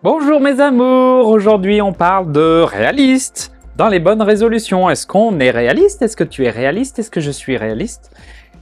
Bonjour mes amours, aujourd'hui on parle de réaliste. Dans les bonnes résolutions, est-ce qu'on est réaliste? Est-ce que tu es réaliste? Est-ce que je suis réaliste?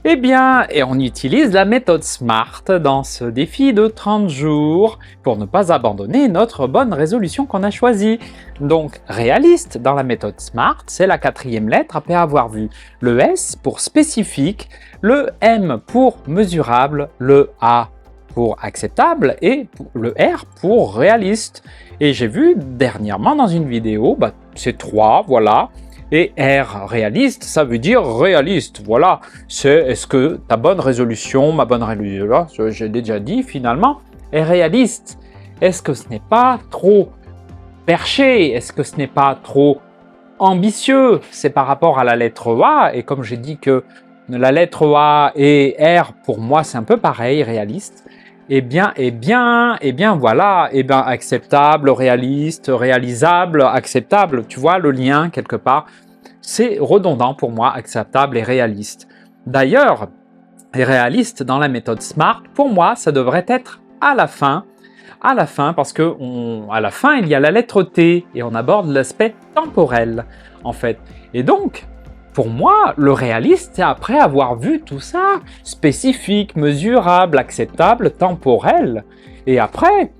Eh bien, et on utilise la méthode SMART dans ce défi de 30 jours pour ne pas abandonner notre bonne résolution qu'on a choisie. Donc, réaliste dans la méthode SMART, c'est la quatrième lettre après avoir vu le S pour spécifique, le M pour mesurable, le A pour acceptable et le R pour réaliste. Et j'ai vu dernièrement dans une vidéo, c'est 3, voilà. Et R, réaliste, ça veut dire réaliste, voilà. C'est est-ce que ta bonne résolution, ma bonne résolution, j'ai déjà dit finalement, est réaliste. Est-ce que ce n'est pas trop perché? Est-ce que ce n'est pas trop ambitieux? C'est par rapport à la lettre A, et comme j'ai dit que la lettre A et R, pour moi, c'est un peu pareil, réaliste. Voilà, acceptable, réaliste, réalisable, acceptable, tu vois le lien quelque part, c'est redondant pour moi, acceptable et réaliste. D'ailleurs, réaliste dans la méthode SMART, pour moi, ça devrait être à la fin parce que à la fin, il y a la lettre T et on aborde l'aspect temporel, en fait. Et donc, pour moi, le réaliste, c'est après avoir vu tout ça, spécifique, mesurable, acceptable, temporel, et après,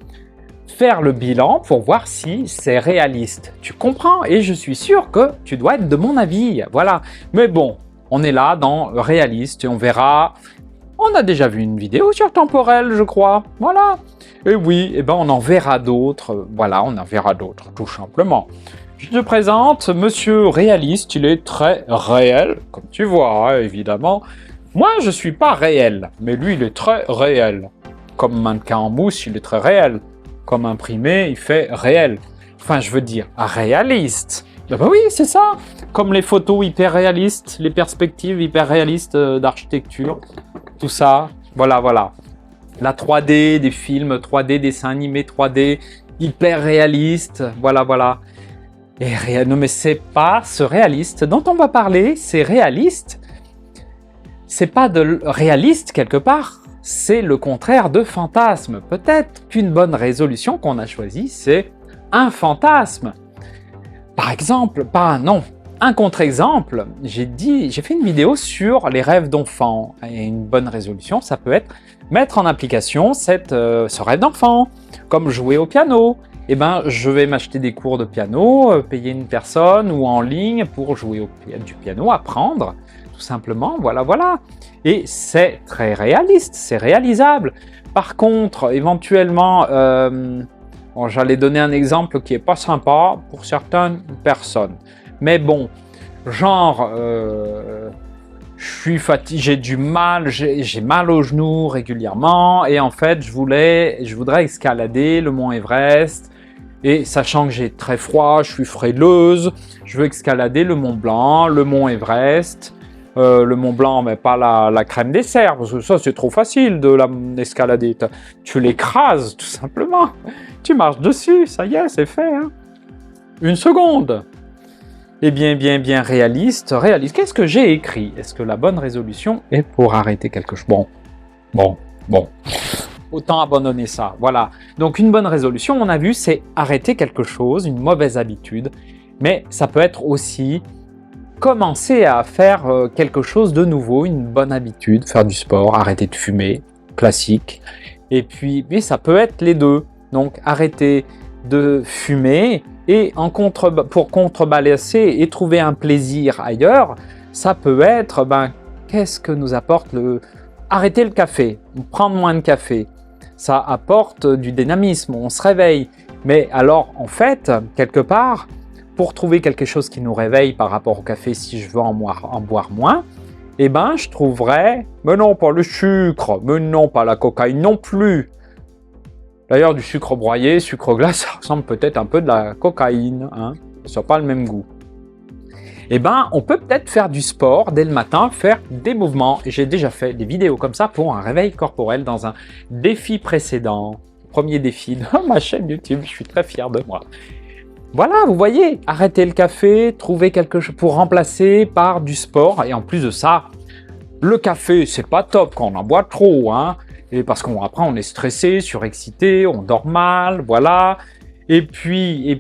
faire le bilan pour voir si c'est réaliste. Tu comprends? Et je suis sûr que tu dois être de mon avis, voilà. Mais bon, on est là dans réaliste et on verra. On a déjà vu une vidéo sur temporel, je crois, voilà. Et oui, on en verra d'autres, voilà, on en verra d'autres, tout simplement. Je te présente Monsieur Réaliste, il est très réel, comme tu vois, hein, évidemment. Moi, je suis pas réel, mais lui, il est très réel. Comme mannequin en mousse, il est très réel. Comme imprimé, il fait réel. Enfin, je veux dire, réaliste. Oui, c'est ça. Comme les photos hyper réalistes, les perspectives hyper réalistes d'architecture, tout ça, voilà. La 3D des films, 3D, dessins animés 3D, hyper réalistes, voilà. Et non, mais c'est pas ce réaliste dont on va parler, c'est réaliste. C'est pas de réaliste quelque part, c'est le contraire de fantasme. Peut-être qu'une bonne résolution qu'on a choisie, c'est un fantasme. Par exemple, un contre-exemple, j'ai fait une vidéo sur les rêves d'enfant. Et une bonne résolution, ça peut être mettre en application ce rêve d'enfant, comme jouer au piano. Je vais m'acheter des cours de piano, payer une personne ou en ligne pour jouer du piano, apprendre, tout simplement, voilà. Et c'est très réaliste, c'est réalisable. Par contre, éventuellement, j'allais donner un exemple qui est pas sympa pour certaines personnes. Mais bon, genre, je suis fatigué, j'ai du mal, j'ai mal aux genoux régulièrement, et en fait, je voudrais escalader le mont Everest. Et sachant que j'ai très froid, je suis frileuse, je veux escalader le Mont Blanc, le Mont Everest. Le Mont Blanc, mais pas la crème dessert, parce que ça c'est trop facile de l'escalader. Tu l'écrases tout simplement. Tu marches dessus, ça y est, c'est fait. Hein. Une seconde. Eh bien, réaliste. Qu'est-ce que j'ai écrit? Est-ce que la bonne résolution est pour arrêter quelque chose? Bon. Autant abandonner ça, voilà. Donc une bonne résolution, on a vu, c'est arrêter quelque chose, une mauvaise habitude, mais ça peut être aussi commencer à faire quelque chose de nouveau, une bonne habitude, faire du sport, arrêter de fumer, classique, et puis ça peut être les deux, donc arrêter de fumer et pour contrebalancer et trouver un plaisir ailleurs, ça peut être, qu'est-ce que nous apporte arrêter le café, prendre moins de café. Ça apporte du dynamisme, on se réveille. Mais alors, en fait, quelque part, pour trouver quelque chose qui nous réveille par rapport au café, si je veux en boire moins, je trouverais, mais non, pas le sucre, mais non, pas la cocaïne non plus. D'ailleurs, du sucre broyé, sucre glace, ça ressemble peut-être un peu de la cocaïne, hein, ça n'a pas le même goût. On peut peut-être faire du sport dès le matin, faire des mouvements. J'ai déjà fait des vidéos comme ça pour un réveil corporel dans un défi précédent. Premier défi de ma chaîne YouTube, je suis très fier de moi. Voilà, vous voyez, arrêter le café, trouver quelque chose pour remplacer par du sport. Et en plus de ça, le café, c'est pas top quand on en boit trop, hein. Et parce qu'après, on est stressé, surexcité, on dort mal, voilà. Et puis,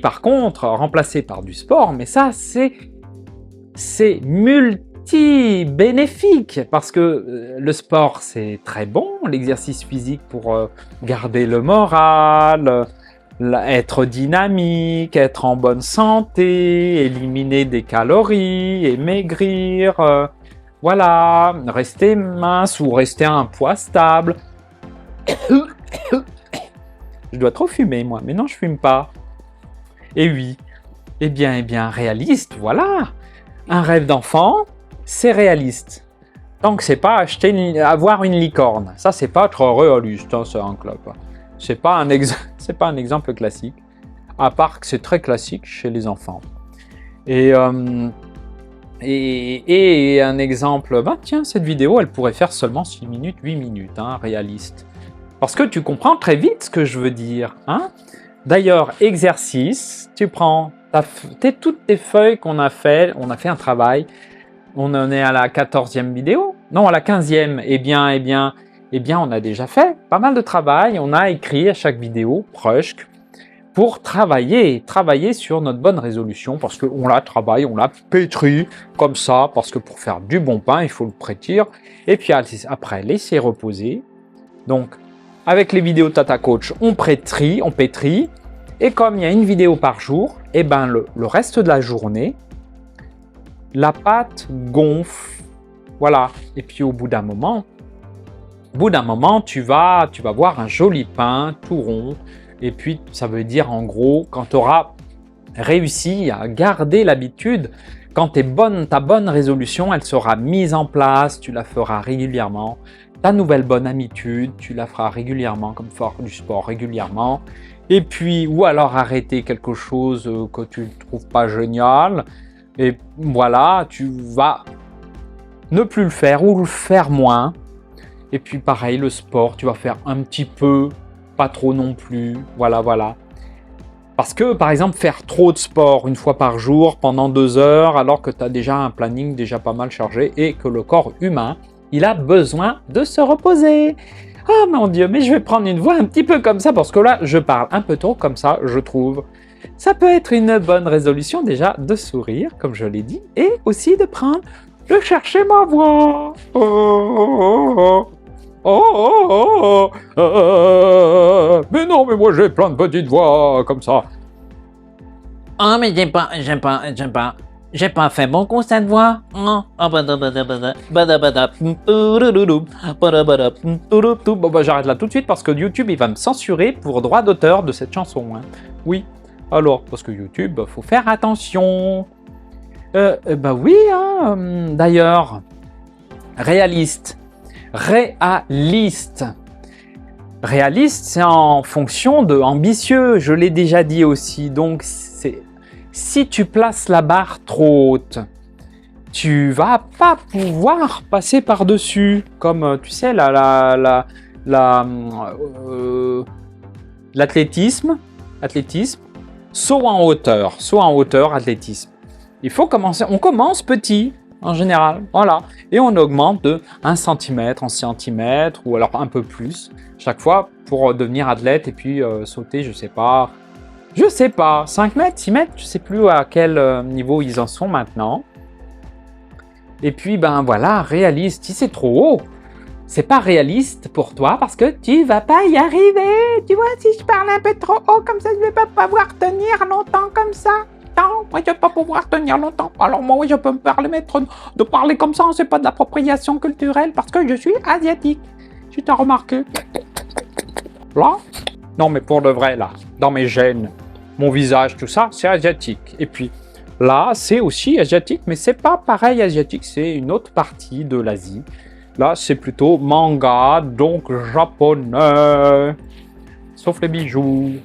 par contre, remplacé par du sport, mais ça, c'est multi-bénéfique, parce que le sport, c'est très bon, l'exercice physique pour garder le moral, être dynamique, être en bonne santé, éliminer des calories, et maigrir, voilà, rester mince ou rester à un poids stable. Je dois trop fumer, moi, mais non, je fume pas. Et oui, eh bien, réaliste, voilà. Un rêve d'enfant, c'est réaliste. Donc, c'est pas avoir une licorne. Ça, c'est pas être réaliste, hein, c'est un club. C'est pas un exemple classique, à part que c'est très classique chez les enfants. Et un exemple, tiens, cette vidéo, elle pourrait faire seulement 6 minutes, 8 minutes, hein, réaliste. Parce que tu comprends très vite ce que je veux dire. Hein. D'ailleurs, exercice, tu prends toutes tes feuilles qu'on a fait, on a fait un travail, on en est à la 14e vidéo, non, à la 15e, eh bien, on a déjà fait pas mal de travail, on a écrit à chaque vidéo, presque, pour travailler sur notre bonne résolution, parce qu'on la travaille, on la pétrit comme ça, parce que pour faire du bon pain, il faut le pétrir, et puis après, laisser reposer. Donc, avec les vidéos Tata Coach, on pétrit, et comme il y a une vidéo par jour, et ben le reste de la journée, la pâte gonfle, voilà. Et puis au bout d'un moment, tu vas voir un joli pain tout rond. Et puis ça veut dire en gros, quand tu auras réussi à garder l'habitude, quand ta bonne résolution, elle sera mise en place, tu la feras régulièrement. Ta nouvelle bonne habitude, tu la feras régulièrement, comme faire du sport régulièrement. Et puis, ou alors arrêter quelque chose que tu ne trouves pas génial. Et voilà, tu vas ne plus le faire ou le faire moins. Et puis pareil, le sport, tu vas faire un petit peu, pas trop non plus. Voilà. Parce que, par exemple, faire trop de sport une fois par jour pendant 2 heures, alors que tu as déjà un planning déjà pas mal chargé et que le corps humain, il a besoin de se reposer. Oh mon Dieu, mais je vais prendre une voix un petit peu comme ça, parce que là, je parle un peu trop comme ça, je trouve. Ça peut être une bonne résolution déjà de sourire, comme je l'ai dit, et aussi de chercher ma voix. Mais non, mais moi j'ai plein de petites voix comme ça. Oh, mais j'ai pas fait bon coup cette voix. Bon, j'arrête là tout de suite parce que YouTube il va me censurer pour droit d'auteur de cette chanson. Hein. Oui, alors, parce que YouTube, faut faire attention. Oui, hein, d'ailleurs, réaliste, c'est en fonction de ambitieux, je l'ai déjà dit aussi, donc si tu places la barre trop haute, tu vas pas pouvoir passer par-dessus, comme tu sais, l'athlétisme, saut en hauteur, athlétisme. Il faut commencer, on commence petit, en général, voilà, et on augmente de 1 cm en centimètre, ou alors un peu plus, chaque fois, pour devenir athlète, et puis sauter, je sais pas, 5 mètres, 6 mètres, je sais plus à quel niveau ils en sont maintenant. Et puis, ben voilà, réaliste, si c'est trop haut, c'est pas réaliste pour toi parce que tu vas pas y arriver. Tu vois, si je parle un peu trop haut comme ça, je vais pas pouvoir tenir longtemps comme ça. Non, moi je vais pas pouvoir tenir longtemps. Alors moi, oui, je peux me permettre de parler comme ça, c'est pas de l'appropriation culturelle parce que je suis asiatique. Tu t'as remarqué? Là? Non, mais pour de vrai, là, dans mes gènes, mon visage, tout ça, c'est asiatique. Et puis, là, c'est aussi asiatique, mais c'est pas pareil asiatique, c'est une autre partie de l'Asie. Là, c'est plutôt manga, donc japonais. Sauf les bijoux.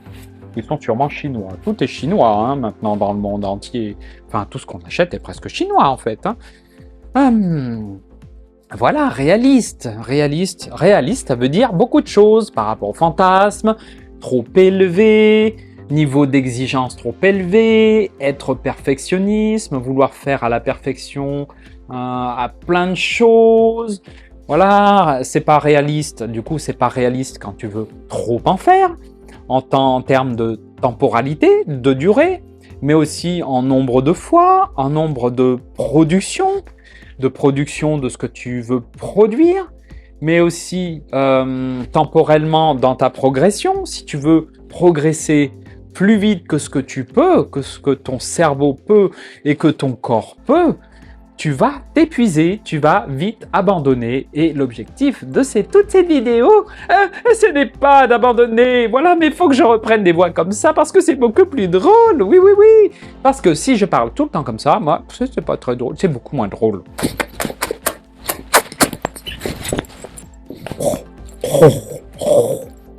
Ils sont sûrement chinois. Tout est chinois, hein, maintenant, dans le monde entier. Enfin, tout ce qu'on achète est presque chinois, en fait. Hein. Voilà, réaliste, ça veut dire beaucoup de choses par rapport au fantasme, trop élevé, niveau d'exigence trop élevé, être perfectionnisme, vouloir faire à la perfection à plein de choses, Voilà, c'est pas réaliste. Du coup, c'est pas réaliste quand tu veux trop en faire, en termes de temporalité, de durée, mais aussi en nombre de fois, en nombre de production de ce que tu veux produire, mais aussi temporellement dans ta progression. Si tu veux progresser plus vite que ce que tu peux, que ce que ton cerveau peut et que ton corps peut, tu vas t'épuiser, tu vas vite abandonner. Et l'objectif de toutes ces vidéos, ce n'est pas d'abandonner. Voilà, mais il faut que je reprenne des voix comme ça parce que c'est beaucoup plus drôle. Oui, oui, oui. Parce que si je parle tout le temps comme ça, moi, c'est pas très drôle. C'est beaucoup moins drôle.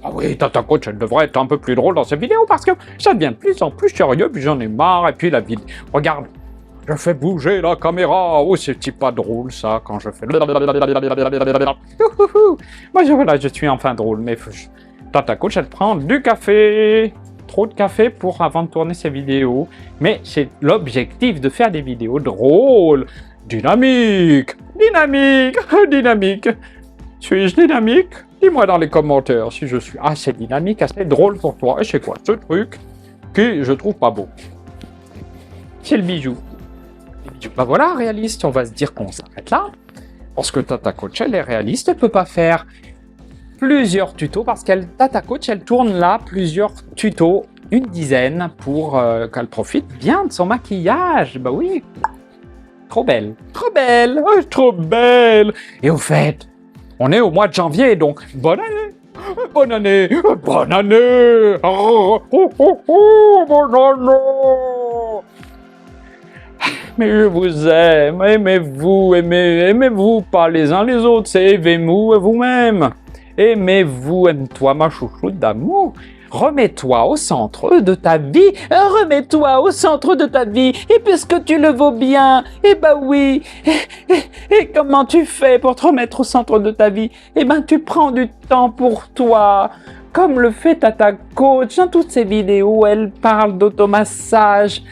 Ah oui, Tata Coach, elle devrait être un peu plus drôle dans ces vidéos parce que ça devient de plus en plus sérieux, puis j'en ai marre. Et puis la vidéo, regarde. Je fais bouger la caméra. Oh, c'est pas drôle, ça, quand je fais... Moi, voilà, je suis enfin drôle, mais... Tata Coach, elle prend du café. Trop de café avant de tourner ses vidéos. Mais c'est l'objectif de faire des vidéos drôles, dynamiques. Dynamique. Suis-je dynamique? Dis-moi dans les commentaires si je suis assez dynamique, assez drôle pour toi. Et c'est quoi ce truc que je trouve pas beau? C'est le bijou. Bah voilà, réaliste, on va se dire qu'on s'arrête là. Parce que Tata Coach, elle est réaliste, elle peut pas faire plusieurs tutos parce Tata Coach, elle tourne là plusieurs tutos, une dizaine, pour qu'elle profite bien de son maquillage. Bah oui, trop belle. Trop belle. Et au fait, on est au mois de janvier, donc bonne année. Bonne année. Bonne année. Bonne année. Mais je vous aime, aimez-vous pas les uns les autres, c'est aimez-vous vous-même. Aimez-vous, aime-toi ma chouchoute d'amour. Remets-toi au centre de ta vie, et puisque tu le vaux bien, eh ben oui, et comment tu fais pour te remettre au centre de ta vie? Eh ben tu prends du temps pour toi, comme le fait Tata Coach. Dans toutes ses vidéos, elle parle d'automassage,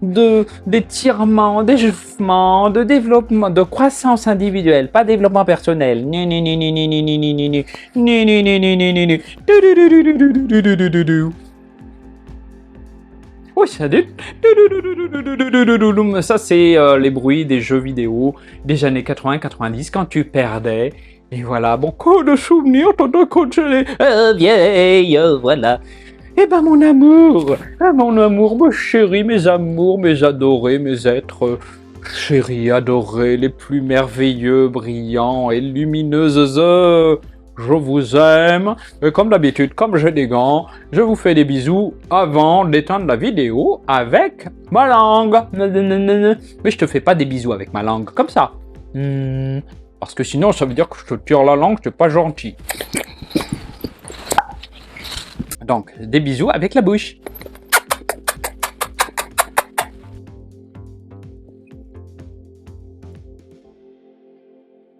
d'étirement, d'échauffement, de développement, de croissance individuelle, pas développement personnel. Oui, ça dit. Ça, c'est les bruits des jeux vidéo des années 80-90 quand tu perdais. Et voilà, bon, que de souvenirs, Tata Coach, vieille, voilà. Eh ben mon amour, mes chéris, mes amours, mes adorés, mes êtres chéris, adorés, les plus merveilleux, brillants et lumineuses, je vous aime. Et comme d'habitude, comme j'ai des gants, je vous fais des bisous avant d'éteindre la vidéo avec ma langue. Mais je te fais pas des bisous avec ma langue, comme ça. Parce que sinon, ça veut dire que je te tire la langue, c'est pas gentil. Donc, des bisous avec la bouche.